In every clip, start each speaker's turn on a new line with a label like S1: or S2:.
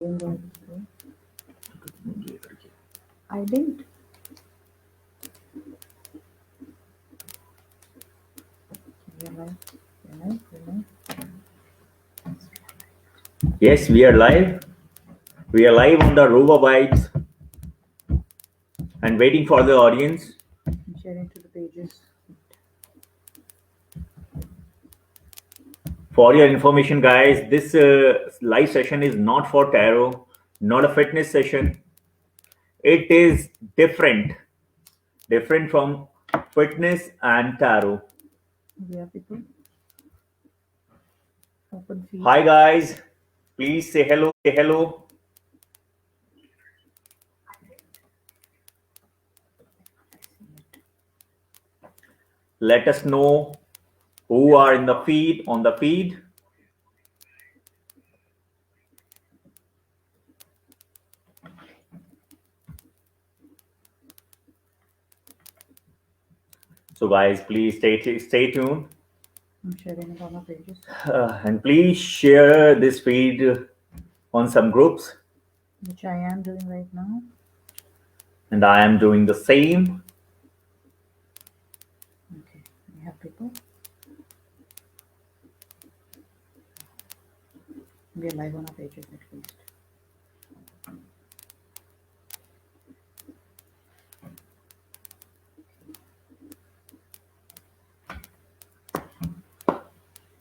S1: I didn't.
S2: Yes, we are live. We are live on the Rover Vibes and waiting for the audience.
S1: I'm sharing to the pages.
S2: For your information, guys, this live session is not for tarot, not a fitness session. It is different from fitness and tarot.
S1: Where people? Open feed.
S2: Hi, guys. Please say hello. Say hello. Let us know who are in the feed, on the feed. So, guys, please stay tuned.
S1: I'm sharing it on my pages.
S2: And please share this feed on some groups.
S1: Which I am doing right now.
S2: And I am doing the same.
S1: Okay, we have people. We are live on our pages at least.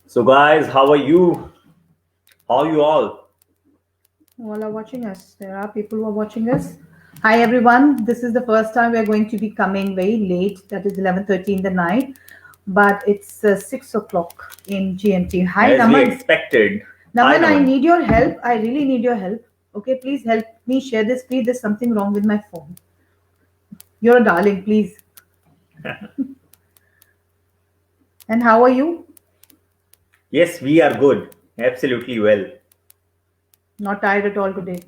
S2: So, guys, how are you? How are you all?
S1: All are watching us. There are people who are watching us. Hi everyone. This is the first time we are going to be coming very late. That is 11:30 in the night, but it's 6 o'clock in GMT. Hi
S2: As we
S1: Naman.
S2: expected. Hi,
S1: Naman, I
S2: Naman.
S1: need your help. I really need your help. Okay, please help me share this feed. There's something wrong with my phone. You're a darling, please. And how are you?
S2: Yes, we are good. Absolutely well.
S1: Not tired at all today.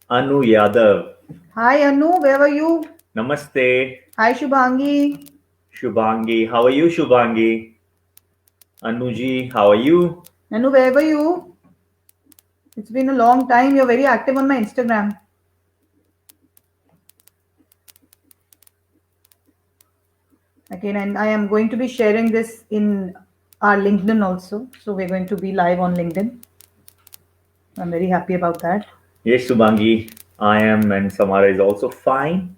S2: Anu Yadav.
S1: Hi Anu, where were you?
S2: Namaste.
S1: Hi Shubhangi.
S2: Shubhangi. How are you, Shubhangi? Anuji, how are you?
S1: Anu, where were you? It's been a long time. You're very active on my Instagram. Again, and I am going to be sharing this in our LinkedIn also. So we're going to be live on LinkedIn. I'm very happy about that.
S2: Yes, Shubhangi. I am, and Samara is also fine.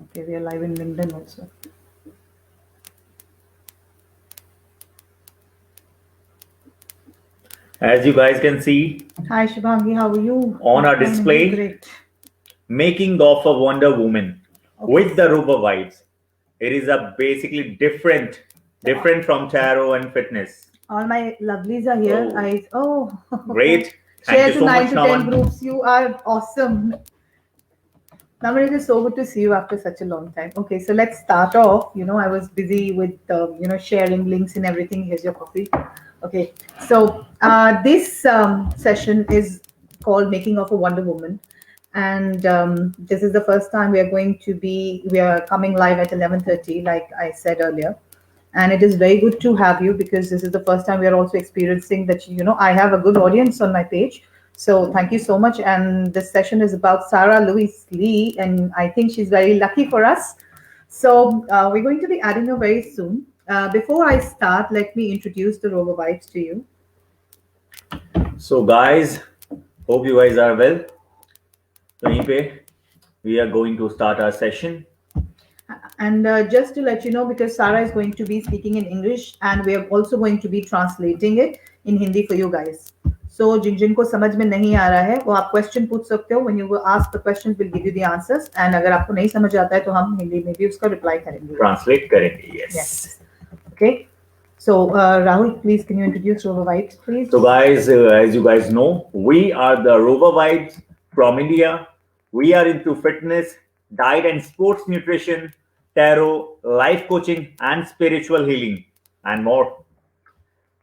S1: Okay, we are live in LinkedIn also.
S2: As you guys can see,
S1: Hi Shubhangi, how are you?
S2: on our
S1: Fine,
S2: display,
S1: great.
S2: making of a Wonder Woman with the Robo Vibes. It is a basically different from tarot and fitness.
S1: All my lovelies are here.
S2: Great. Thank
S1: Share
S2: you
S1: to
S2: so
S1: 9
S2: much,
S1: to 10
S2: Naman.
S1: groups. You are awesome. Naman, it is so good to see you after such a long time. Okay, so let's start off. I was busy with sharing links and everything. Here's your coffee. Okay, so this session is called "Making of a Wonder Woman," and this is the first time we are coming live at 11:30, like I said earlier. And it is very good to have you because this is the first time we are also experiencing that I have a good audience on my page. So thank you so much. And this session is about Sara Louise Lee, and I think she's very lucky for us. So we're going to be adding her very soon. Before I start, let me introduce the Robo Vibes to you.
S2: So, guys, hope you guys are well. वहीं पे we are going to start our session.
S1: And just to let you know, because Sara is going to be speaking in English, and we are also going to be translating it in Hindi for you guys. So जिनको समझ में नहीं आ रहा है वो आप question पूछ सकते हो. When you ask the questions, we'll give you the answers. And अगर आपको नहीं समझ आता है तो हम हिंदी में भी उसका रिप्लाई करेंगे.
S2: Translate करेंगे. Yes.
S1: Yes. Okay. So Rahul, please can you introduce Rover Vibes, please?
S2: So, guys, as you guys know, we are the Rover Vibes from India. We are into fitness, diet and sports nutrition, tarot, life coaching, and spiritual healing, and more.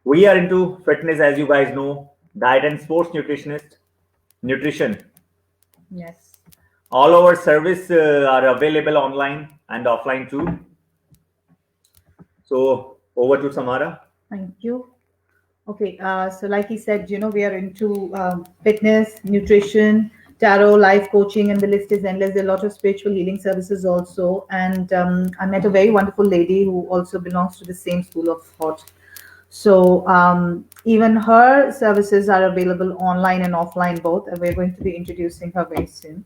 S2: We are into fitness, as you guys know, diet and sports nutrition.
S1: Yes.
S2: All our service are available online and offline too. So Over to Samara.
S1: Thank you. Okay, so like he said, we are into fitness, nutrition, tarot, life coaching, and the list is endless. There are a lot of spiritual healing services also. And I met a very wonderful lady who also belongs to the same school of thought. So even her services are available online and offline both, and we're going to be introducing her very soon.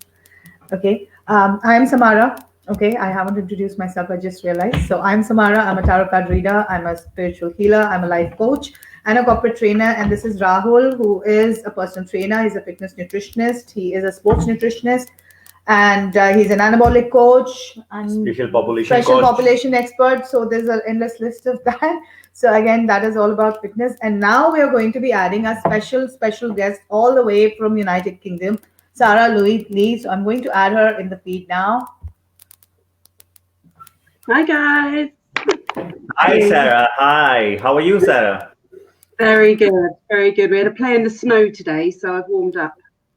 S1: Okay. I am Samara. Okay. I haven't introduced myself. I just realized. So I'm Samara. I'm a tarot card reader. I'm a spiritual healer. I'm a life coach and a corporate trainer. And this is Rahul, who is a personal trainer. He's a fitness nutritionist. He is a sports nutritionist. And he's an anabolic coach and special population expert. So there's an endless list of that. So again, that is all about fitness. And now we are going to be adding a special guest all the way from United Kingdom, Sara Louise. So I'm going to add her in the feed now.
S3: Hi guys.
S2: Hi Sara. Hi. How are you, Sara?
S3: Very good. Very good. We had a play in the snow today, so I've warmed up.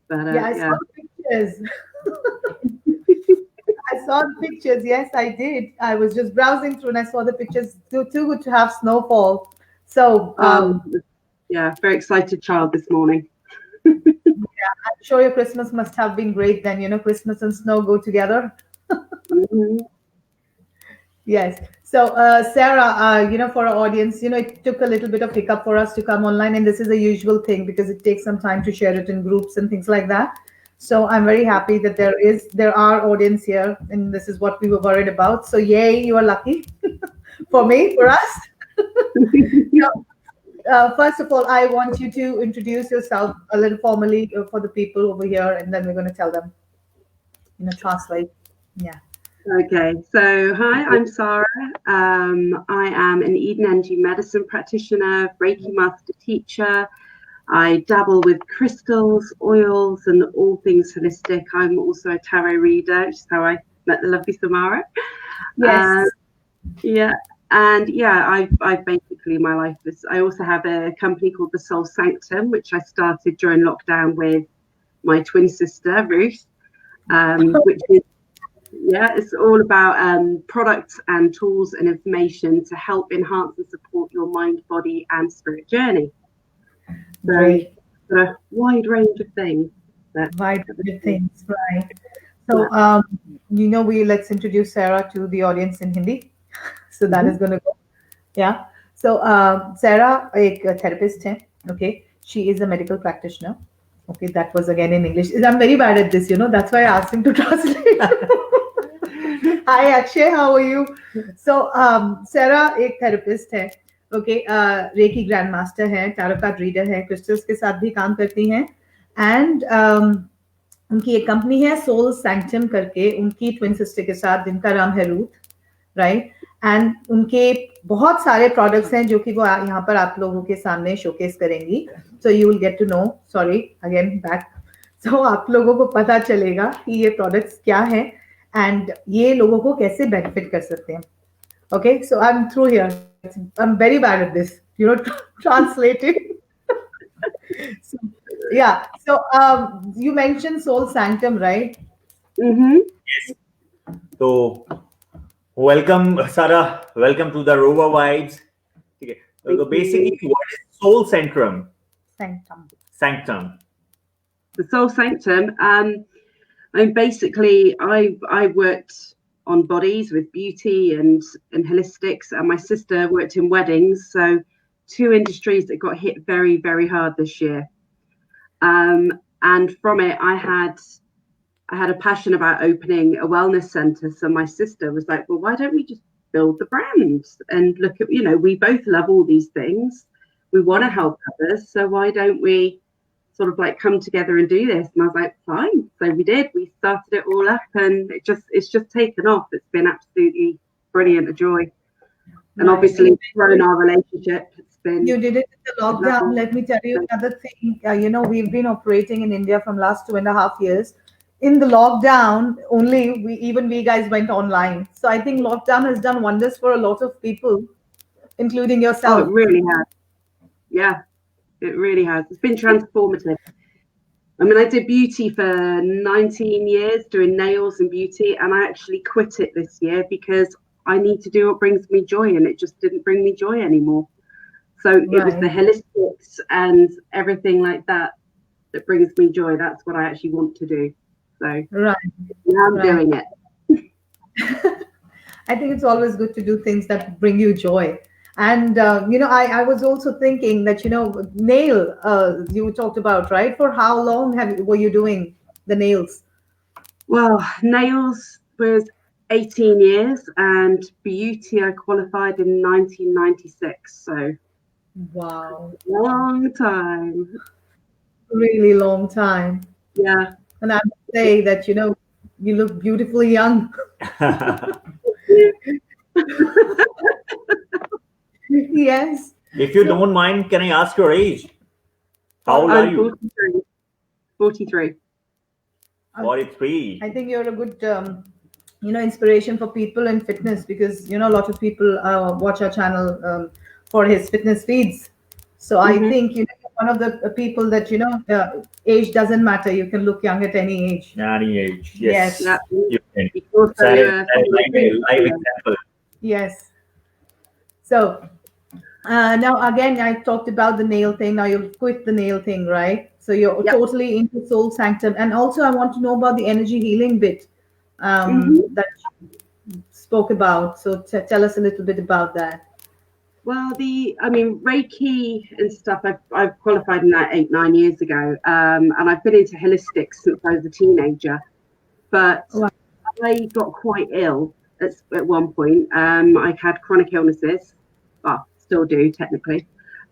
S3: But,
S1: I saw the pictures. I saw the pictures. Yes, I did. I was just browsing through and I saw the pictures. Too good to have snowfall. So
S3: yeah, very excited child this morning.
S1: Yeah, I'm sure your Christmas must have been great then. Christmas and snow go together. Yes. So, Sara, for our audience, it took a little bit of hiccup for us to come online, and this is a usual thing because it takes some time to share it in groups and things like that. So I'm very happy that there are audience here, and this is what we were worried about. So yay, you are lucky for us. First of all, I want you to introduce yourself a little formally for the people over here, and then we're going to tell them, translate. Yeah.
S3: Okay, so hi, I'm Sara. I am an Eden Energy medicine practitioner, Reiki master teacher. I dabble with crystals, oils, and all things holistic. I'm also a tarot reader, which is how I met the lovely Samara.
S1: Yes.
S3: I've basically, my life is, I also have a company called the Sanctum, which I started during lockdown with my twin sister, Ruth, which is, it's all about products and tools and information to help enhance and support your mind, body, and spirit journey. So, a wide range of things.
S1: Right. So, let's introduce Sara to the audience in Hindi. So that is going to go. Yeah. So, Sara, a therapist, okay. She is a medical practitioner. Okay, that was again in English. I'm very bad at this, that's why I asked him to translate. Hi, Akshay, how are you? So, Sara a therapist है, okay, Reiki grandmaster है, tarot card reader है, crystals के साथ भी काम करती हैं, and उनकी एक कंपनी है Soul Sanctum करके, उनकी twin sister के साथ जिनका नाम है Ruth, right? And उनके बहुत सारे products हैं जो कि वो यहाँ पर आप लोगों के सामने showcase करेंगी. So you will get to know. Sorry, again back. So आप लोगों को पता चलेगा कि ये products क्या हैं and ये लोगों को कैसे benefit कर सकते हैं. Okay, so I'm through here. I'm very bad at this, translating. So, yeah. So you mentioned Soul Sanctum, right?
S2: Yes. So welcome, Sara. Welcome to the Rover Vibes. Okay. So basically, what is Soul Sanctum? Sanctum.
S3: The Soul Sanctum. Basically, I worked on bodies with beauty and holistics, and my sister worked in weddings, so two industries that got hit very, very hard this year. And from it, I had a passion about opening a wellness center. So my sister was like, well, why don't we just build the brand and look at, we both love all these things. We want to help others, so why don't we sort of like come together and do this? And I was like, fine. So we did. We started it all up, and it's just taken off. It's been absolutely brilliant, a joy. And obviously grown our relationship. It's been.
S1: You did it in the lockdown. Let me tell you another thing. We've been operating in India from last 2.5 years. In the lockdown, only we guys went online. So I think lockdown has done wonders for a lot of people, including yourself.
S3: Oh, it really has. Yeah. It really has. It's been transformative. I mean, I did beauty for 19 years, doing nails and beauty, and I actually quit it this year because I need to do what brings me joy, and it just didn't bring me joy anymore. So it was the holistics and everything like that that brings me joy. That's what I actually want to do. So now I'm doing it.
S1: I think it's always good to do things that bring you joy. And I was also thinking that nail you talked about, right? For how long were you doing the nails?
S3: Well, nails was 18 years, and beauty I qualified in 1996. So
S1: Wow,
S3: long time.
S1: really long time.
S3: Yeah.
S1: And I would say that you look beautifully young. Yes.
S2: If you don't mind, can I ask your age? How old are
S3: I'm
S2: you?
S3: 43. 43.
S2: 43.
S1: I think you're a good inspiration for people in fitness, because a lot of people watch our channel for his fitness feeds. So I think you're one of the people that age doesn't matter. You can look young at any age.
S2: Any age.
S1: Yes.
S2: Yes.
S3: Yeah.
S2: You can.
S3: You can also,
S2: Sarah,
S3: follow
S2: live example.
S1: Yes. So now again, I talked about the nail thing. Now you've quit the nail thing, right? So you're
S3: Yep.
S1: totally into Soul Sanctum, and also I want to know about the energy healing bit that you spoke about. So tell us a little bit about that.
S3: Well, Reiki and stuff, I've qualified in that 8-9 years ago. And I've been into holistics since I was a teenager. But
S1: Wow.
S3: I got quite ill at one point. I had chronic illnesses, well, still do technically.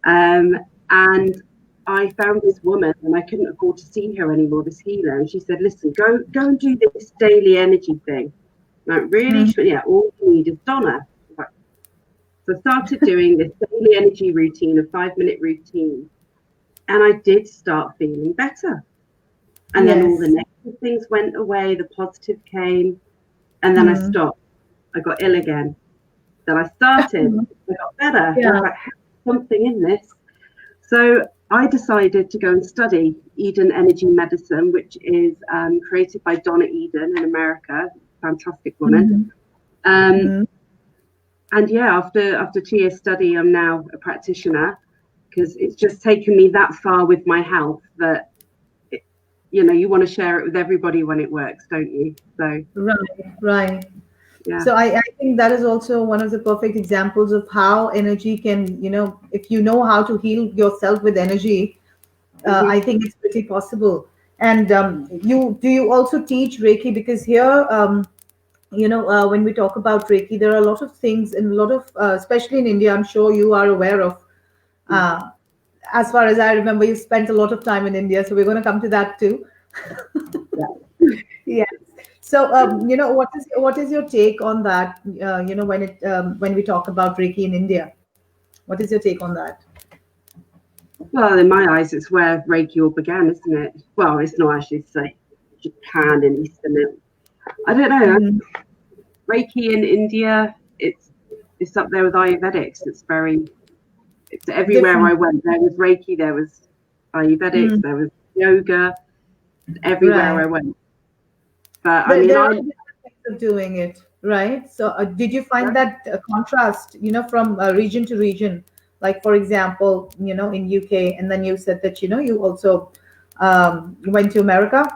S3: And I found this woman, and I couldn't afford to see her anymore, this healer. And she said, listen, go and do this daily energy thing. Like, really? Yeah, all you need is Donna. So I started doing this daily energy routine, a 5-minute routine, and I did start feeling better. And then all the negative things went away, the positive came, and then I stopped. I got ill again. Then I started, I got better.
S1: Yeah.
S3: I was like, something in this. So I decided to go and study Eden Energy Medicine, which is created by Donna Eden in America, fantastic woman. And yeah, after 2 years study, I'm now a practitioner, because it's just taken me that far with my health that, you want to share it with everybody when it works, don't you? So
S1: Right.
S3: yeah.
S1: So I think that is also one of the perfect examples of how energy can, if you know how to heal yourself with energy, I think it's pretty possible. And do you also teach Reiki? Because here, when we talk about Reiki, there are a lot of things, and a lot of, especially in India, I'm sure you are aware of. As far as I remember, you spent a lot of time in India, so we're going to come to that too. Yes. So, what is your take on that? When we talk about Reiki in India, what is your take on that?
S3: Well, in my eyes, it's where Reiki all began, isn't it? Well, it's not actually, it's like Japan and Eastern. I don't know. Reiki in India, it's up there with Ayurvedics. It's everywhere
S1: Different.
S3: I went. There was Reiki, there was Ayurvedics, there was yoga. Everywhere I went. But
S1: There are different ways of doing it, right? So, did you find that contrast, from region to region? Like, for example, in UK, and then you said that you also went to America.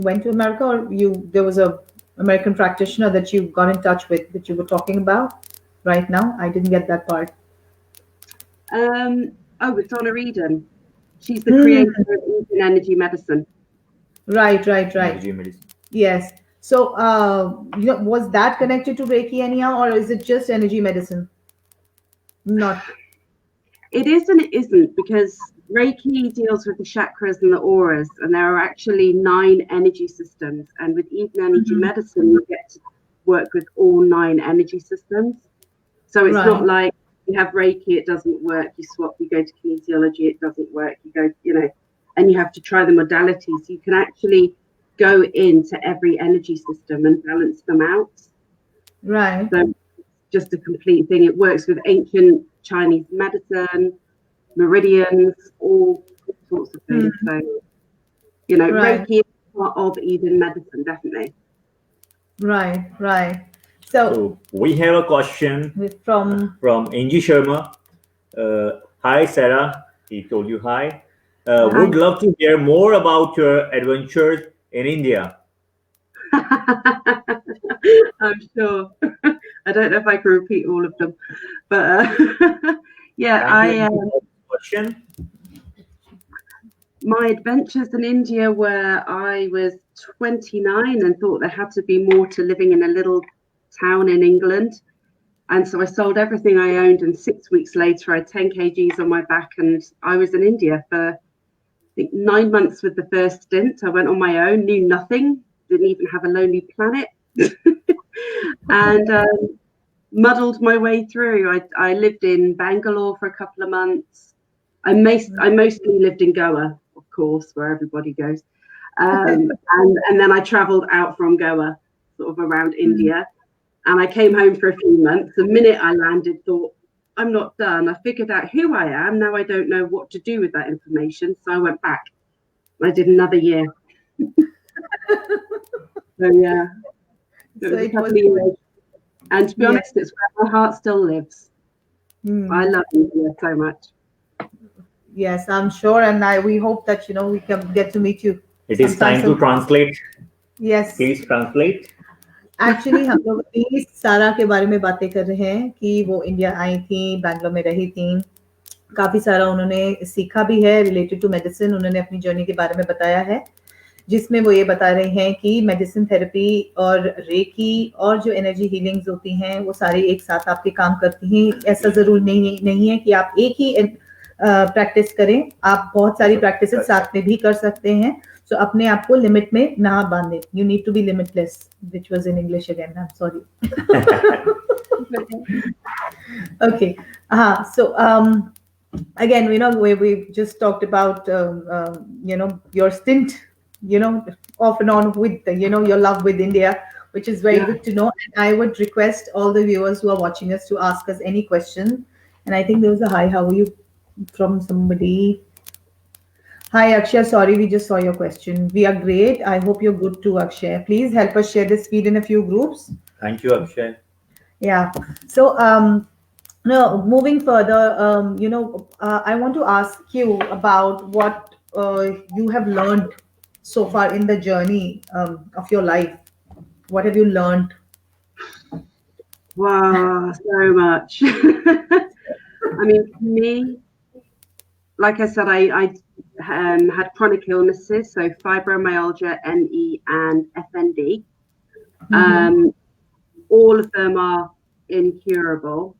S1: Or there was a American practitioner that you got in touch with that you were talking about right now. I didn't get that part.
S3: It's Donna Eden. She's the creator of Eden Energy Medicine.
S1: Right.
S2: Energy medicine.
S1: Yes. So, was that connected to Reiki anyhow, or is it just energy medicine? Not.
S3: It is and it isn't, because Reiki deals with the chakras and the auras, and there are actually 9 energy systems. And with Eden Energy Medicine, you get to work with all 9 energy systems. So it's not like you have Reiki, it doesn't work. You swap, you go to kinesiology, it doesn't work. You go, and you have to try the modalities. You can actually go into every energy system and balance them out.
S1: Right.
S3: So just a complete thing. It works with ancient Chinese medicine, meridians, all sorts of things. So, Reiki is part of Eden medicine, definitely.
S1: Right. So
S2: we have a question
S1: from
S2: Angie Sharma. Hi, Sara. He told you hi.
S1: Hi.
S2: Would love to hear more about your adventures in India.
S3: I'm sure. I don't know if I can repeat all of them, but yeah,
S2: Thank you for the question.
S3: My adventures in India were I was 29 and thought there had to be more to living in a little town in England. And so I sold everything I owned, and 6 weeks later, I had 10 kgs on my back, and I was in India for, I think, 9 months with the first stint. I went on my own, knew nothing, didn't even have a Lonely Planet, and muddled my way through. I lived in Bangalore for a couple of months. I mostly lived in Goa, of course, where everybody goes. And then I traveled out from Goa, sort of around India. And I came home for a few months. The minute I landed, thought, I'm not done. I figured out who I am. Now I don't know what to do with that information. So I went back. I did another year. So yeah, it was a couple of years. And to be honest, it's where my heart still lives. I love India so much.
S1: Yes, I'm sure, and we hope that we can get to meet you.
S2: It is time to translate.
S1: Yes.
S2: Please translate.
S1: Actually हम लोग अभी सारा के बारे में बातें कर रहे हैं कि वो इंडिया आई थी, बैंगलोर में रही थी, काफी सारा उन्होंने सीखा भी है रिलेटेड टू मेडिसिन. उन्होंने अपनी जर्नी के बारे में बताया है, जिसमें वो ये बता रहे हैं कि मेडिसिन थेरेपी और रेकी और जो एनर्जी हीलिंग्स होती हैं वो सारी एक साथ आपके काम करती हैं. ऐसा जरूर नहीं है कि आप एक ही प्रैक्टिस करें, आप बहुत सारी प्रैक्टिस साथ में भी कर सकते हैं. So अपने आप को लिमिट में ना बांधे. You need to be limitless, which was in English again. I'm sorry. Okay. So again, we just talked about your stint, off and on with your love with India, which is very good to know. And I would request all the viewers who are watching us to ask us any questions. And I think there was a hi. How are you? From somebody. Hi Akshay, sorry, we just saw your question. We are great. I hope you're good too, Akshay. Please help us share this feed in a few groups.
S2: Thank you, Akshay.
S1: Yeah. So no, moving further, I want to ask you about what you have learned so far in the journey of your life. What have you learned?
S3: Wow, so much. I mean, for me, like I said, I had chronic illnesses, so fibromyalgia, ME, and FND. All of them are incurable.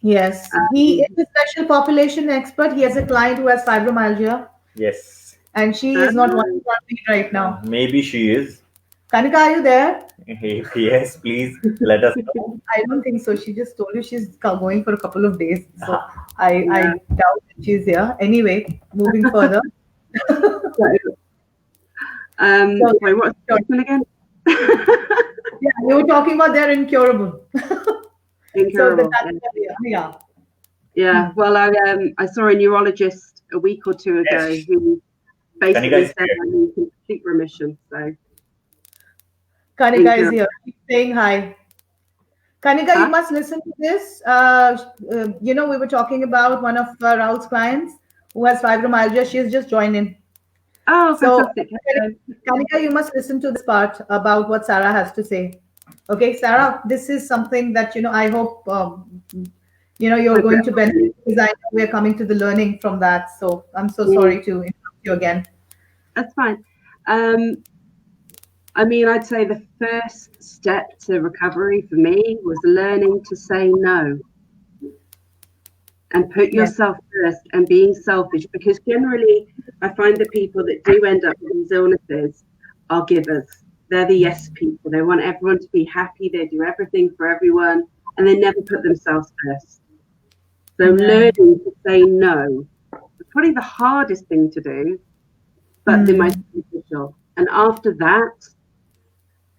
S1: Yes, he is a special population expert. He has a client who has fibromyalgia.
S2: Yes.
S1: And she is not watching me right now.
S2: Maybe she is.
S1: Kanika, are you there?
S2: Yes, please let us know.
S1: I don't think so. She just told you she's going for a couple of days. So I doubt that she's here. Anyway, moving further.
S3: Sorry, what's the question again?
S1: Yeah, you were talking about they're incurable.
S3: Incurable.
S1: Yeah.
S3: Well, I saw a neurologist a week or two ago who basically said I'm in complete remission. So
S1: Kanika is here. Keep saying hi. Kanika, you must listen to this. We were talking about one of Raul's clients who has fibromyalgia. She's just joined in.
S3: Oh, fantastic.
S1: Kanika, you must listen to this part about what Sara has to say. Okay, Sara, this is something that, I hope, you're going to benefit, because I know we're coming to the learning from that. So I'm so sorry to interrupt you again.
S3: That's fine. I mean, I'd say the first step to recovery for me was learning to say no and put yourself first and being selfish, because generally I find the people that do end up with these illnesses are givers. They're the yes people. They want everyone to be happy. They do everything for everyone, and they never put themselves first. So learning to say no is probably the hardest thing to do, but the most beneficial. And after that,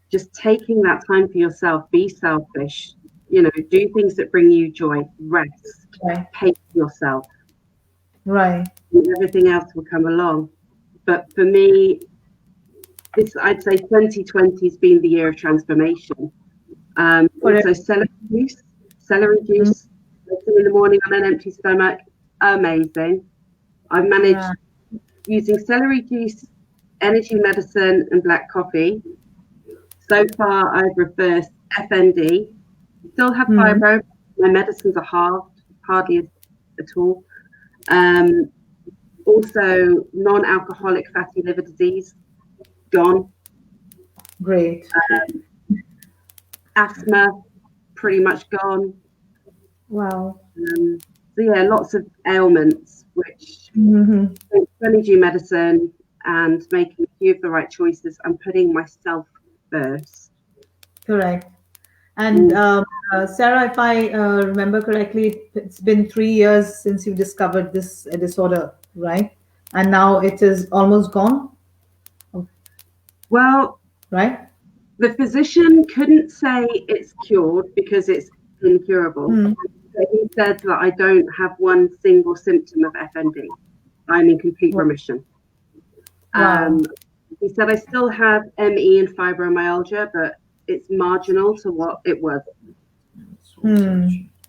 S3: just taking that time for yourself, be selfish, do things that bring you joy, rest, pace yourself.
S1: Right.
S3: And everything else will come along. But for me, I'd say 2020 has been the year of transformation. Also celery juice in the morning on an empty stomach, amazing. I've managed using celery juice, energy medicine, and black coffee. So far, I've reversed FND. Still have fibro. My medicines are halved, hardly at all. Also, non-alcoholic fatty liver disease, gone.
S1: Great.
S3: Asthma, pretty much gone.
S1: Wow.
S3: So yeah, lots of ailments, which energy medicine and making a few of the right choices and putting myself first.
S1: Correct. And Sarah, if I remember correctly, it's been 3 years since you discovered this disorder, right? And now it is almost gone,
S3: Well,
S1: right?
S3: the physician couldn't say it's cured because it's incurable. So he said that I don't have one single symptom of FND. I'm in complete remission.
S1: Wow.
S3: He said I still have ME and fibromyalgia, but it's marginal to what it was.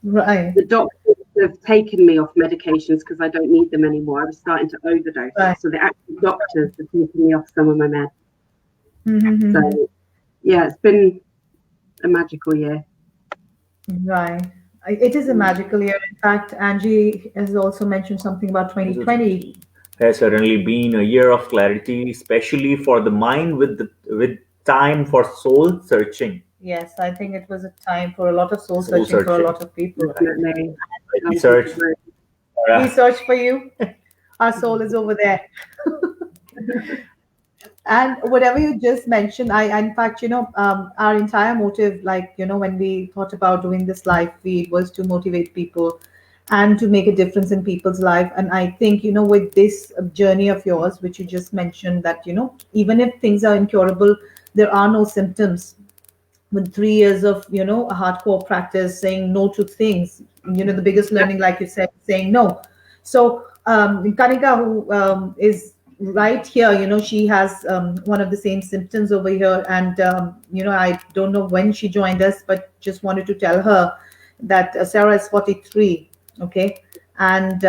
S1: Right.
S3: The doctors have taken me off medications because I don't need them anymore. I was starting to overdose.
S1: Right.
S3: So the actual doctors have taken me off some of my meds. So yeah, it's been a magical year.
S1: Right. It is a magical year. In fact, Angie has also mentioned something about 2020.
S2: Has certainly been a year of clarity, especially for the mind with time for soul searching.
S1: Yes, I think it was a time for a lot of soul searching for a lot of people.
S3: Definitely.
S2: We search.
S1: We search for you. Our soul is over there. And whatever you just mentioned, in fact, our entire motive, like, when we thought about doing this live feed, was to motivate people and to make a difference in people's life. And I think, with this journey of yours, which you just mentioned, that, even if things are incurable, there are no symptoms. With 3 years of, a hardcore practice, saying no to things, the biggest learning, like you said, saying no. So, Kanika, who is right here, she has one of the same symptoms over here. And, I don't know when she joined us, but just wanted to tell her that Sarah is 43. Okay. And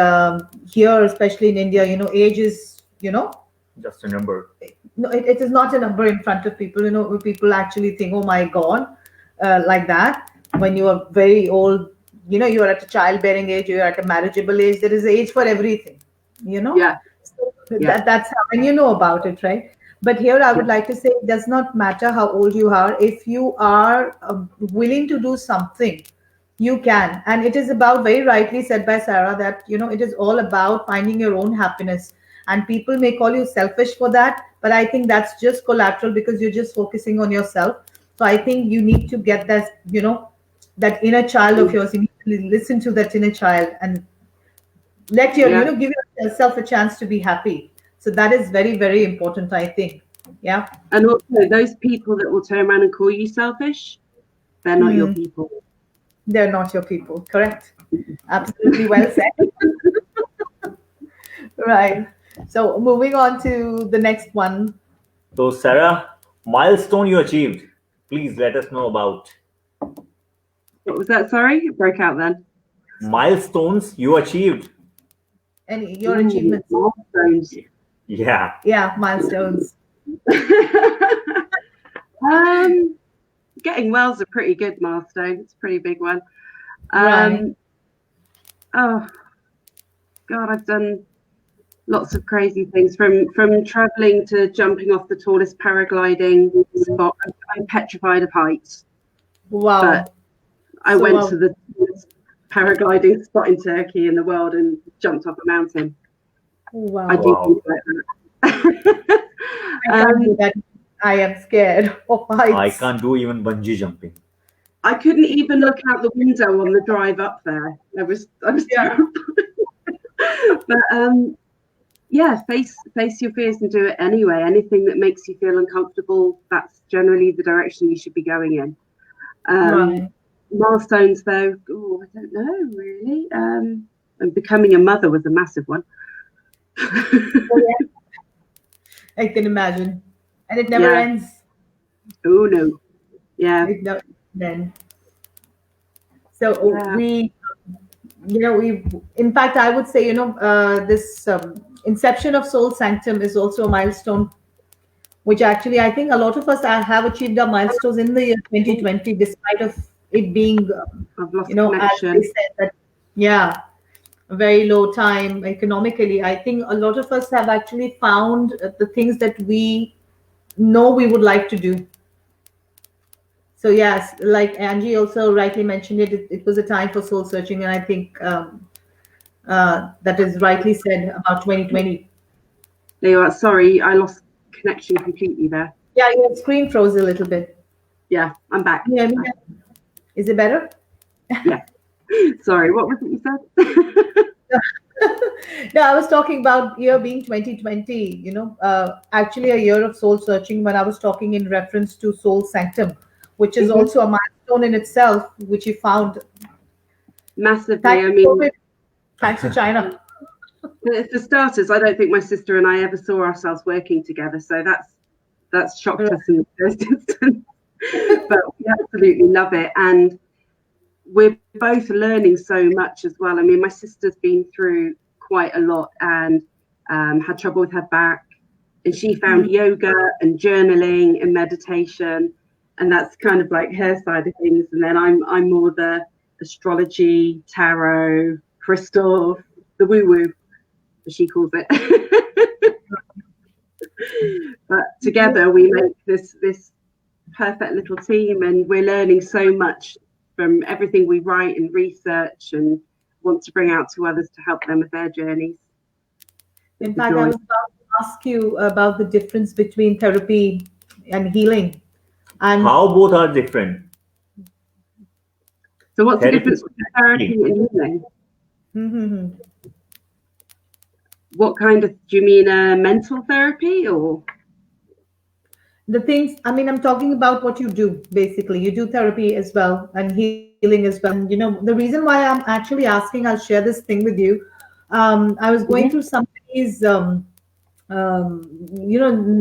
S1: here, especially in India, age is,
S2: just a number.
S1: No, it is not a number in front of people. People actually think, oh my God, like that. When you are very old, you are at a childbearing age, you are at a marriageable age. There is age for everything,
S3: Yeah.
S1: So that's how, and you know about it, right? But here I would like to say, it does not matter how old you are. If you are willing to do something, you can. And it is about, very rightly said by Sarah, that, it is all about finding your own happiness. And people may call you selfish for that, but I think that's just collateral, because you're just focusing on yourself. So I think you need to get that, that inner child of yours. You need to listen to that inner child and let give yourself a chance to be happy. So that is very, very important, I think. Yeah.
S3: And also, those people that will turn around and call you selfish, they're not your people.
S1: They're not your people. Correct. Absolutely well said. Right. So moving on to the next one.
S2: So, Sarah, milestone you achieved. Please let us know about.
S3: What was that? Sorry, it broke out then.
S2: Milestones you achieved.
S1: Your achievements.
S3: Milestones.
S2: Yeah.
S1: Yeah, milestones.
S3: Getting well's a pretty good milestone. It's a pretty big one.
S1: Right.
S3: Oh God, I've done lots of crazy things, from traveling to jumping off the tallest paragliding spot. I'm petrified of heights.
S1: Wow.
S3: But I went to the tallest paragliding spot in Turkey in the world and jumped off a mountain.
S1: Wow.
S3: I do things like that.
S1: I can't do that. I am scared of heights.
S2: I can't do even bungee jumping.
S3: I couldn't even look out the window on the drive up there. I was terrified. But yeah, face your fears and do it anyway. Anything that makes you feel uncomfortable, that's generally the direction you should be going in.
S1: Right.
S3: Milestones, though, I don't know really. And becoming a mother was a massive one.
S1: I can imagine, and it never ends.
S3: Oh no, yeah.
S1: then. So
S3: Yeah.
S1: we, we, in fact, I would say, this inception of Soul Sanctum is also a milestone, which actually I think a lot of us have achieved our milestones in the year
S3: Oh,
S1: 2020, despite of it being,
S3: I've lost
S1: as they
S3: connection.
S1: said that, yeah, a very low time economically. I think a lot of us have actually found the things that we know we would like to do. So yes, like Angie also rightly mentioned it was a time for soul searching, and I think that is rightly said about 2020.
S3: There you are. Sorry, I lost connection completely there.
S1: Yeah, your screen froze a little bit.
S3: Yeah, I'm back.
S1: Yeah, is it better?
S3: Yeah. Sorry, what was it you said?
S1: No, I was talking about year being 2020, actually a year of soul searching when I was talking in reference to Soul Sanctum, which is
S3: Hmm.
S1: also a milestone in itself, which you found.
S3: Massively.
S1: Thanks
S3: I
S1: to
S3: mean,
S1: COVID, thanks to China.
S3: for starters, I don't think my sister and I ever saw ourselves working together, so that's shocked
S1: Right.
S3: us in the first instance. But we absolutely love it, and we're both learning so much as well. I mean, my sister's been through quite a lot and had trouble with her back, and she found
S1: Mm.
S3: yoga and journaling and meditation, and that's kind of like her side of things. And then I'm more the astrology, tarot, crystal, the woo woo, as she calls it. But together we make this perfect little team, and we're learning so much from everything we write and research and want to bring out to others to help them with their journeys.
S1: In
S3: It's a
S1: fact, I
S3: joy.
S1: was about to ask you about the difference between therapy and healing. And
S2: How both are different?
S3: So what's the
S2: Therapy
S3: difference between therapy
S2: healing.
S3: and healing?
S1: Mhm.
S3: What kind of, do you mean mental therapy or?
S1: The things, I mean, I'm talking about what you do basically. You do therapy as well and healing as well. And, the reason why I'm actually asking, I'll share this thing with you. I was going
S3: Mhm.
S1: through somebody's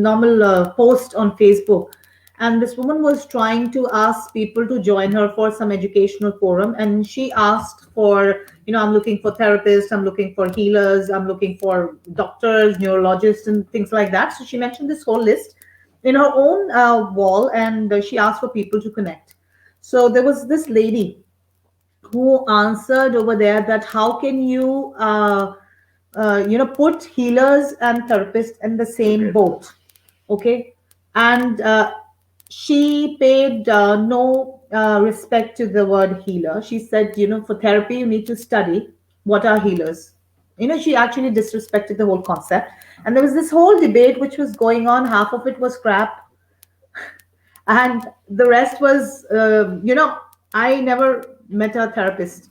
S1: normal post on Facebook, and this woman was trying to ask people to join her for some educational forum, and she asked for, I'm looking for therapists, I'm looking for healers, I'm looking for doctors, neurologists, and things like that. So she mentioned this whole list in her own wall, and she asked for people to connect. So there was this lady who answered over there that how can you put healers and therapists in the same
S2: Okay.
S1: boat. Okay. And she paid no respect to the word healer. She said, for therapy you need to study what are healers. She actually disrespected the whole concept, and there was this whole debate which was going on. Half of it was crap, and the rest was, I never met a therapist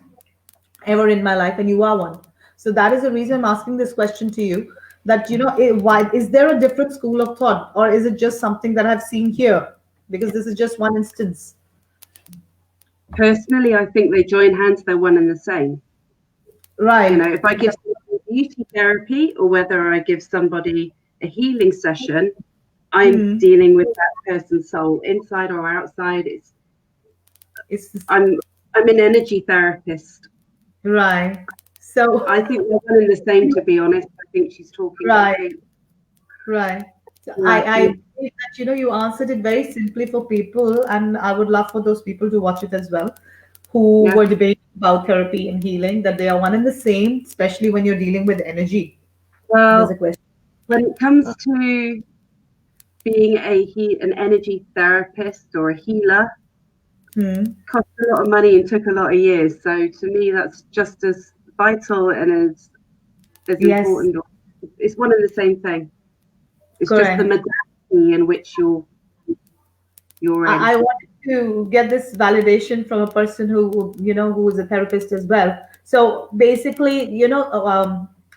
S1: ever in my life, and you are one. So that is the reason I'm asking this question to you, that why is there a different school of thought, or is it just something that I've seen here, because this is just one instance.
S3: Personally, I think they join hands, they're one and the same. You know,
S1: Right.
S3: if I give somebody beauty therapy or whether I give somebody a healing session, I'm
S1: Hmm.
S3: dealing with that person's soul, inside or outside.
S1: It's
S3: I'm I'm an energy therapist.
S1: right. So
S3: I think they're one and the same, to be honest. I think she's talking
S1: right.
S3: completely.
S1: Right. So I,
S3: Yeah,
S1: I believe that you answered it very simply for people, and I would love for those people to watch it as well, who
S3: yeah.
S1: were debating about therapy and healing, that they are one and the same, especially when you're dealing with energy. There's a
S3: Well,
S1: question.
S3: when it comes to being an energy therapist or a healer,
S1: Hmm.
S3: cost a lot of money and took a lot of years. So to me, that's just as vital and as
S1: Yes,
S3: important. It's one and the same thing. It's just the
S1: correct.
S3: modality in which you're in.
S1: I wanted to get this validation from a person who is a therapist as well. So basically,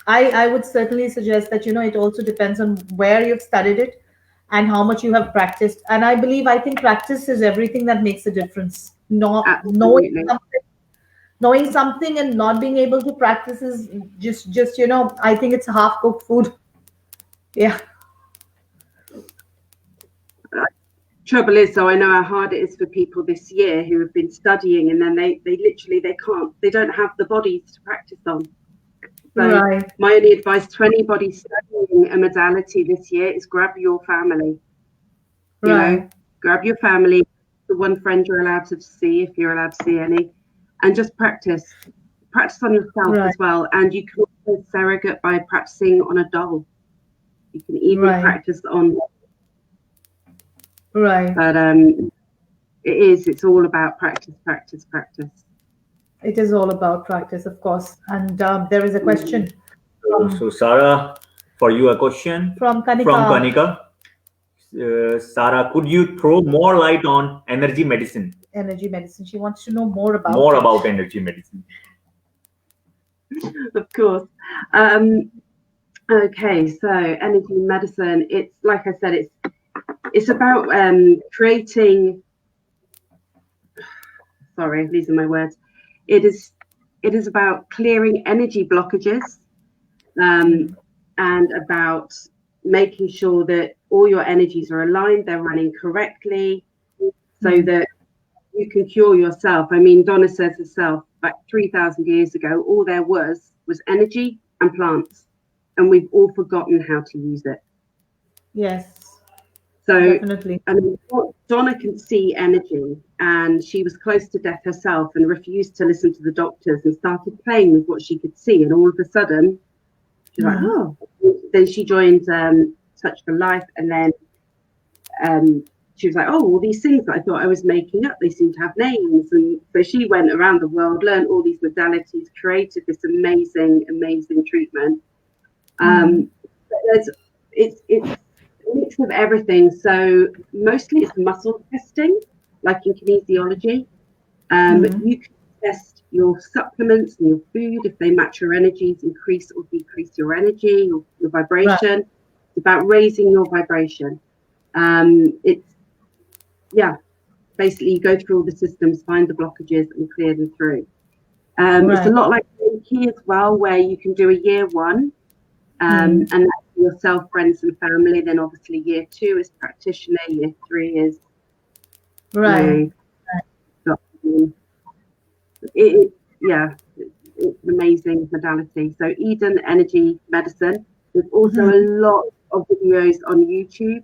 S1: I would certainly suggest that it also depends on where you've studied it and how much you have practiced. And I think practice is everything that makes a difference. Not
S3: Absolutely.
S1: knowing something and not being able to practice is just I think it's half cooked food. Yeah.
S3: trouble is, though, I know how hard it is for people this year who have been studying, and then they literally they don't have the bodies to practice on. So
S1: Right.
S3: my only advice to anybody studying a modality this year is grab your family. You know, grab your family, the one friend you're allowed to see, if you're allowed to see any, and just practice on yourself as well. And you can also surrogate by practicing on a doll. You can even practice on.
S1: Right.
S3: But it's all about practice.
S1: It is all about practice, of course. And there is a question
S2: So Sara, for you a question
S1: from Kanika.
S2: From Kanika. Sara, could you throw more light on energy medicine?
S1: Energy medicine. She wants to know more about
S2: energy medicine.
S3: Of course. Okay, so energy medicine. It's like I said, it's about creating. Sorry, these are my words. It is about clearing energy blockages, and about making sure that all your energies are aligned, they're running correctly, so that you can cure yourself. I mean, Donna says herself, like 3,000 years ago, all there was energy and plants, and we've all forgotten how to use it.
S1: Yes.
S3: So
S1: definitely.
S3: I mean, Donna can see energy, and she was close to death herself and refused to listen to the doctors and started playing with what she could see. And all of a sudden, she's like, oh. Then she joined Touch for Life, and then she was like, oh, all these things that I thought I was making up, they seem to have names. And so she went around the world, learned all these modalities, created this amazing treatment. It's a mix of everything. So mostly it's muscle testing, like in kinesiology. You can test your supplements and your food if they match your energies, increase or decrease your energy or your vibration. It's about raising your vibration. Basically you go through all the systems, find the blockages and clear them through. It's a lot like Reiki as well, where you can do a year one, and that's yourself, friends and family. Then obviously year 2 is practitioner, year 3 is it's an amazing modality. So Eden Energy Medicine. There's also a lot of videos on YouTube.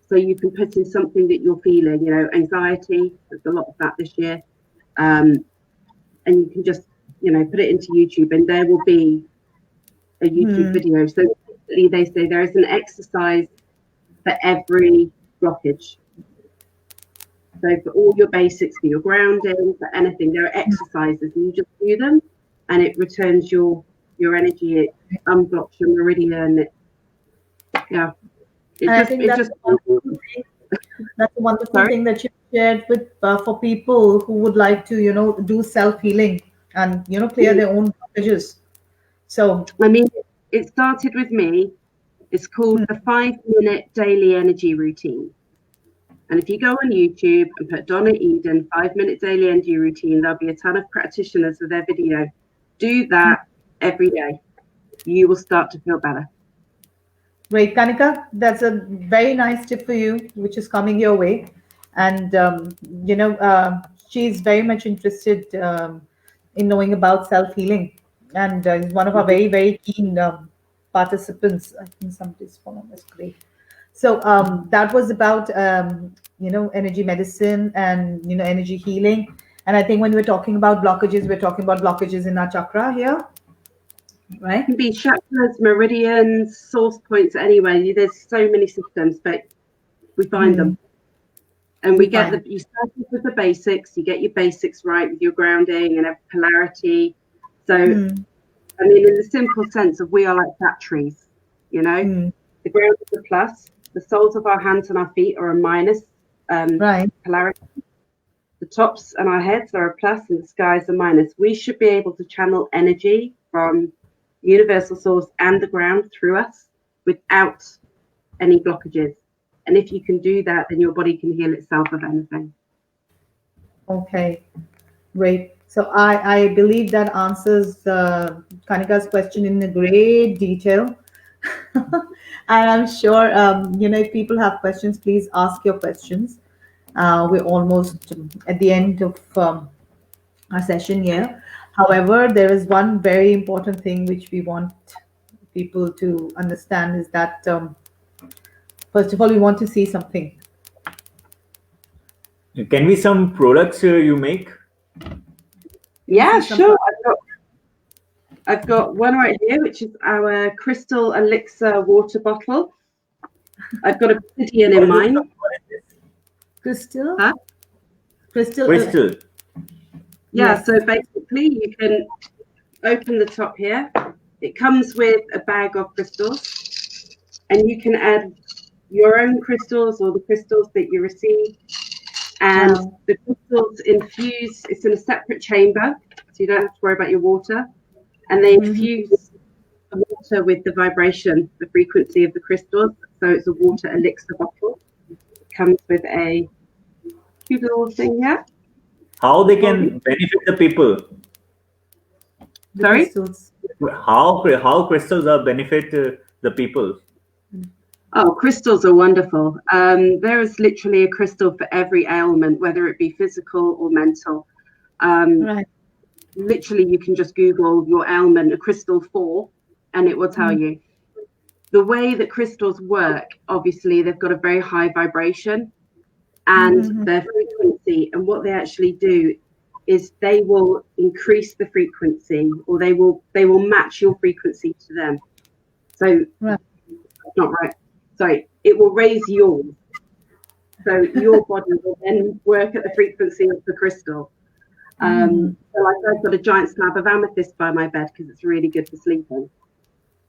S3: So you can put in something that you're feeling, you know, anxiety. There's a lot of that this year. And you can just, you know, put it into YouTube, and there will be a YouTube video. So basically they say there is an exercise for every blockage. So for all your basics, for your grounding, for anything, there are exercises, and you just do them, and it returns your energy. It unblocks your meridian.
S1: That's a wonderful thing that you shared with for people who would like to, you know, do self-healing and, you know, clear their own blockages. So
S3: I mean, it started with me. It's called the 5-minute daily energy routine. And if you go on YouTube and put Donna Eden 5-minute daily energy routine, there'll be a ton of practitioners with their video. Do that every day. You will start to feel better.
S1: Great, Kanika. That's a very nice tip for you, which is coming your way. And, she's very much interested in knowing about self-healing. And is one of our very, very keen participants. I think somebody's following us. Great. So that was about, energy medicine and, energy healing. And I think when we're talking about blockages, we're talking about blockages in our chakra here. Right.
S3: It can be chakras, meridians, source points. Anyway, there's so many systems, but we find them, and you start with the basics. You get your basics right with your grounding and polarity. So, I mean, in the simple sense of we are like batteries. You know, the ground is a plus. The soles of our hands and our feet are a minus polarity. The tops and our heads are a plus, and the sky is a minus. We should be able to channel energy from universal source and the ground through us without any blockages. And if you can do that, then your body can heal itself of anything. Okay,
S1: great. So I believe that answers Kanika's question in a great detail. And I'm sure, if people have questions, please ask your questions. We're almost at the end of our session here. However, there is one very important thing which we want people to understand is that first of all, we want to see something.
S2: Can we some products you make?
S3: Yeah,
S1: see some
S3: sure. I've got one right here, which is our crystal elixir water bottle. I've got obsidian in mine.
S1: Crystal?
S3: Huh?
S1: Crystal.
S2: Crystal.
S3: Yeah,
S1: Yes.
S3: so basically you can open the top here. It comes with a bag of crystals, and you can add your own crystals or the crystals that you receive. And
S1: Wow.
S3: the crystals infuse, it's in a separate chamber, so you don't have to worry about your water. And they infuse the water with the vibration, the frequency of the crystals. So it's a water elixir bottle. It comes with a cute little thing here.
S2: How they can benefit the people?
S1: The
S3: Sorry?
S1: crystals.
S2: How crystals are benefit the people?
S3: Oh, crystals are wonderful. There is literally a crystal for every ailment, whether it be physical or mental.
S1: Right.
S3: Literally, you can just Google your ailment, a crystal for, and it will tell you. The way that crystals work, obviously, they've got a very high vibration and their frequency. And what they actually do is they will increase the frequency, or they will match your frequency to them. So
S1: Right.
S3: that's not right. Sorry, it will raise yours. So your body will then work at the frequency of the crystal. So like I've got a giant slab of amethyst by my bed because it's really good for sleeping.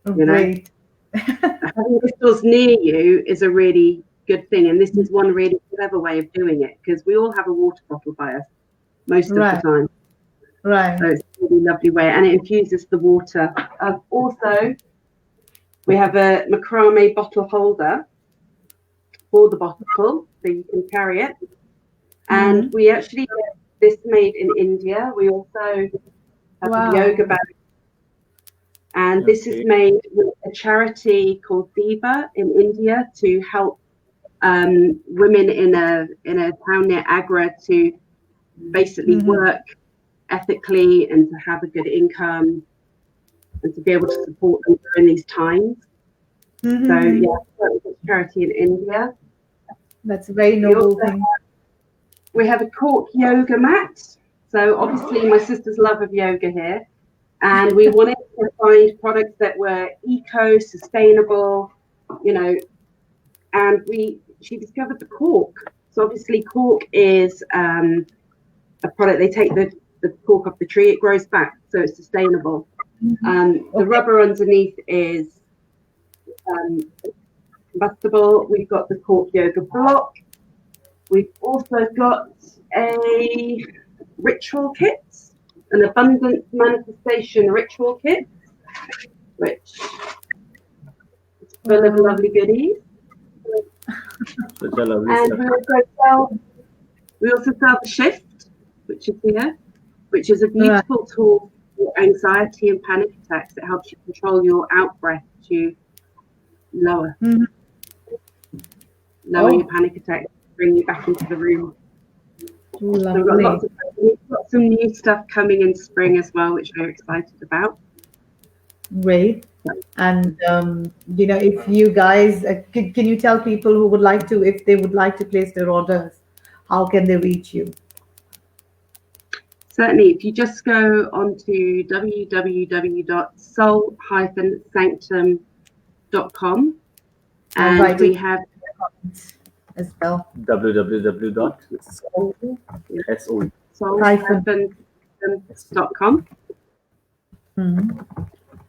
S3: You know?
S1: Great.
S3: Having crystals near you is a really good thing, and this is one really clever way of doing it because we all have a water bottle by us most of the time.
S1: Right.
S3: So it's a really lovely way, and it infuses the water. Also, we have a macrame bottle holder for the bottle, so you can carry it. And we actually get this made in India. We also have a yoga bag. And this is made with a charity called Diva in India to help women in a town near Agra to basically work ethically and to have a good income and to be able to support them during these times. So yeah, it's a charity in India.
S1: That's a very noble thing.
S3: We have a cork yoga mat. So obviously my sister's love of yoga here. And we wanted to find products that were eco, sustainable, you know, and she discovered the cork. So obviously cork is a product, they take the cork off the tree, it grows back, so it's sustainable. The rubber underneath is combustible. We've got the cork yoga block. We've also got a ritual kit, an abundance manifestation ritual kit, which is full of lovely goodies.
S2: Such a lovely
S3: And
S2: stuff.
S3: we also sell the shift, which is here, which is a beautiful tool for anxiety and panic attacks. It helps you control your out breath to lower your panic attack, bring you back into the room. So we've got some new stuff coming in spring as well, which we're excited about.
S1: Great. And you know, if you guys can you tell people who would like to, if they would like to place their orders, how can they reach you?
S3: Certainly, if you just go onto www.soul-sanctum.com, and we have
S1: as well.
S3: www.soul-sanctum.com.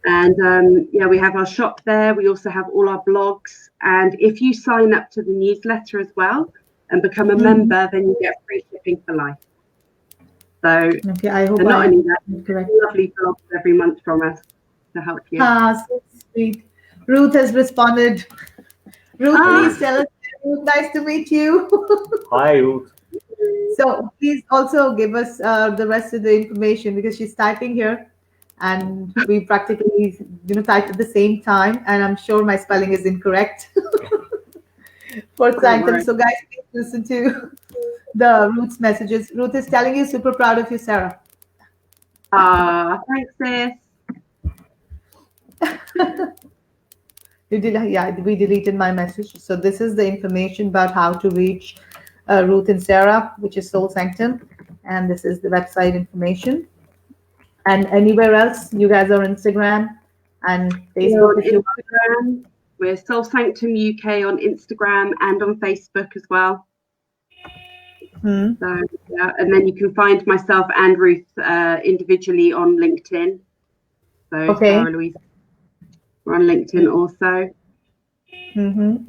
S3: And yeah, we have our shop there. We also have all our blogs. And if you sign up to the newsletter as well and become a member, then you get free shipping for life. So
S1: I hope
S3: not only that, lovely blogs every month from us to help you.
S1: So sweet. Ruth has responded. Ruth, please tell us. Ruth, nice to meet you.
S2: Hi, Ruth.
S1: So please also give us the rest of the information because she's typing here. And we practically, typed at the same time, and I'm sure my spelling is incorrect for Sanctum. So guys, please listen to the Ruth's messages. Ruth is telling you super proud of you, Sarah.
S3: Thanks, sis.
S1: Yeah, we deleted my message. So this is the information about how to reach Ruth and Sarah, which is Soul Sanctum, and this is the website information. And anywhere else, you guys are on Instagram and
S3: We're
S1: Facebook
S3: on
S1: if you
S3: Instagram. We're Soul Sanctum UK on Instagram and on Facebook as well.
S1: want.
S3: So yeah, and then you can find myself and Ruth individually on LinkedIn. So
S1: Okay.
S3: Sara, Louise, we're on LinkedIn also.
S1: In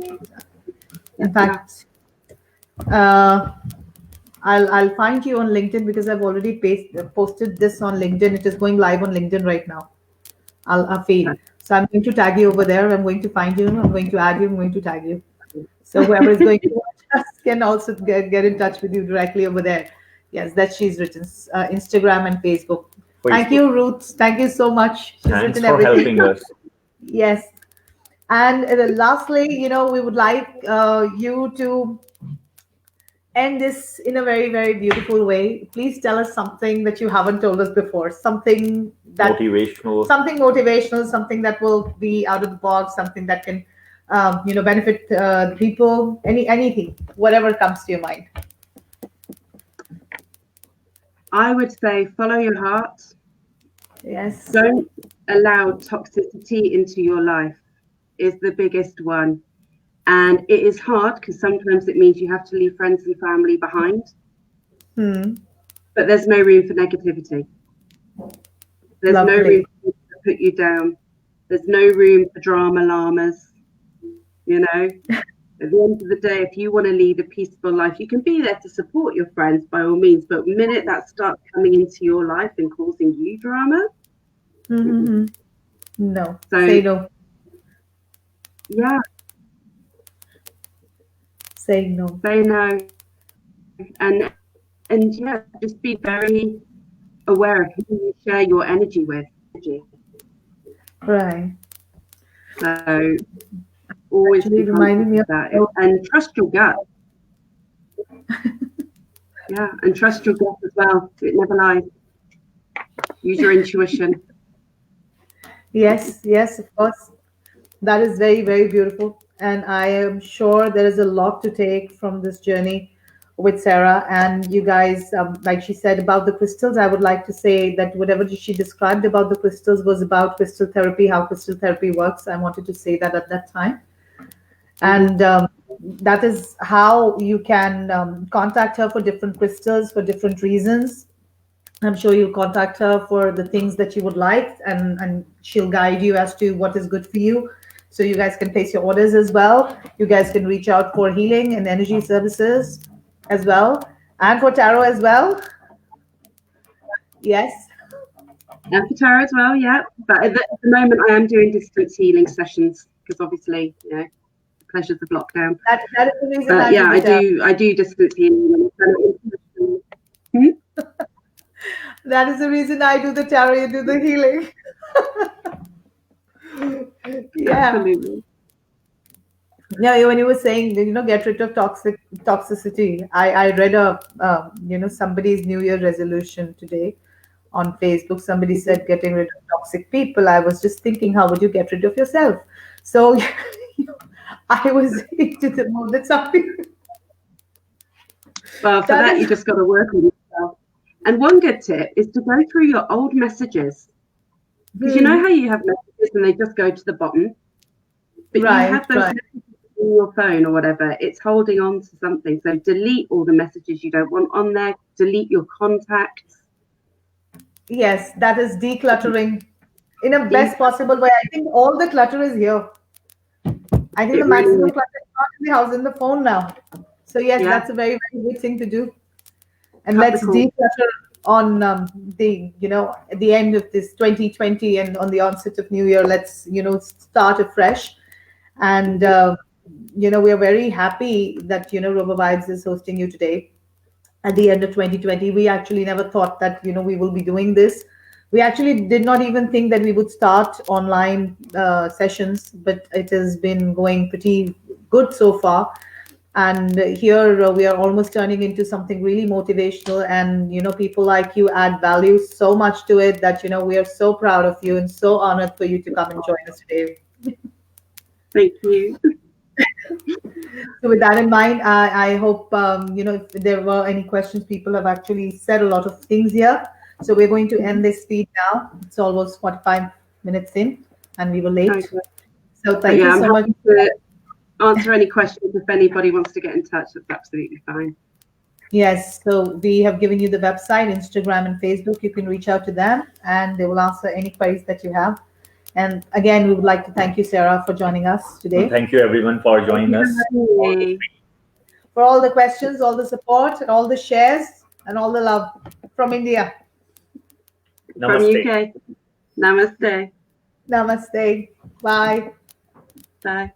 S1: fact, I'll find you on LinkedIn because I've already posted this on LinkedIn. It is going live on LinkedIn right now. I'll feel. So I'm going to tag you over there. I'm going to find you. I'm going to add you. I'm going to tag you. So whoever is going to watch us can also get in touch with you directly over there. Yes, that she's written Instagram and Facebook. Thank you, Ruth. Thank you so much. She's
S2: Thanks
S1: written
S2: for
S1: everything.
S2: helping us.
S1: Yes. And lastly, we would like you to end this in a very, very beautiful way. Please tell us something that you haven't told us before. Something
S2: Motivational.
S1: Something that will be out of the box, something that can, benefit people. Anything, whatever comes to your mind.
S3: I would say follow your heart.
S1: Yes.
S3: Don't allow toxicity into your life is the biggest one. And it is hard because sometimes it means you have to leave friends and family behind. But there's no room for negativity. There's no room to put you down. There's no room for drama llamas. At the end of the day, if you want to lead a peaceful life, you can be there to support your friends by all means. But the minute that starts coming into your life and causing you drama,
S1: no.
S3: So,
S1: say no.
S3: Yeah.
S1: Say no.
S3: Say no. And yeah, just be very aware of who you share your energy with.
S1: Right.
S3: So always be
S1: reminding me of
S3: that and trust your gut. Yeah, and trust your gut as well. It never lies. Use your intuition.
S1: Yes, of course. That is very, very beautiful. And I am sure there is a lot to take from this journey with Sarah. And you guys, like she said about the crystals, I would like to say that whatever she described about the crystals was about crystal therapy, how crystal therapy works. I wanted to say that at that time. And that is how you can contact her for different crystals for different reasons. I'm sure you'll contact her for the things that you would like, and she'll guide you as to what is good for you. So you guys can place your orders as well. You guys can reach out for healing and energy services as well, and for tarot as well. Yes.
S3: And for tarot as well, yeah. But at the moment, I am doing distance healing sessions because obviously, pleasures of lockdown.
S1: That is the reason.
S3: But yeah, I do distance healing.
S1: That is the reason I do the tarot, you do the healing. Yeah.
S3: Absolutely.
S1: Yeah, when you were saying, get rid of toxicity, I read somebody's New Year resolution today on Facebook. Somebody said getting rid of toxic people. I was just thinking, how would you get rid of yourself? So I was into the mood that something.
S3: Well, for that you just got to work on yourself. And one good tip is to go through your old messages. Because you know how you have messages and they just go to the bottom? But you have those messages in your phone or whatever. It's holding on to something. So delete all the messages you don't want on there. Delete your contacts.
S1: Yes, that is decluttering in a best possible way. I think all the clutter is here. I think the maximum clutter is not in the house, in the phone now. So yes, that's a very, very good thing to do. And let's declutter on at the end of this 2020 and on the onset of New Year. Let's start afresh. And we are very happy that Robo Vibes is hosting you today. At the end of 2020, we actually never thought that we will be doing this. We actually did not even think that we would start online sessions, but it has been going pretty good so far. And here we are almost turning into something really motivational, and people like you add value so much to it that we are so proud of you and so honored for you to come and join us today.
S3: Thank you.
S1: So with that in mind, I hope if there were any questions, people have actually said a lot of things here. So we're going to end this feed now. It's almost 45 minutes in, and we were late.
S3: Okay.
S1: So
S3: But
S1: thank
S3: yeah,
S1: you
S3: I'm
S1: so much.
S3: happy to answer any questions if anybody wants to get in touch. That's absolutely fine.
S1: Yes, so we have given you the website, Instagram, and Facebook. You can reach out to them, and they will answer any queries that you have. And again, we would like to thank you, Sarah, for joining us today.
S2: Thank you, everyone, for joining us.
S1: For all the questions, all the support, all the shares, and all the love from India.
S3: From
S2: Namaste.
S3: UK. Namaste.
S1: Namaste. Bye.
S3: Bye.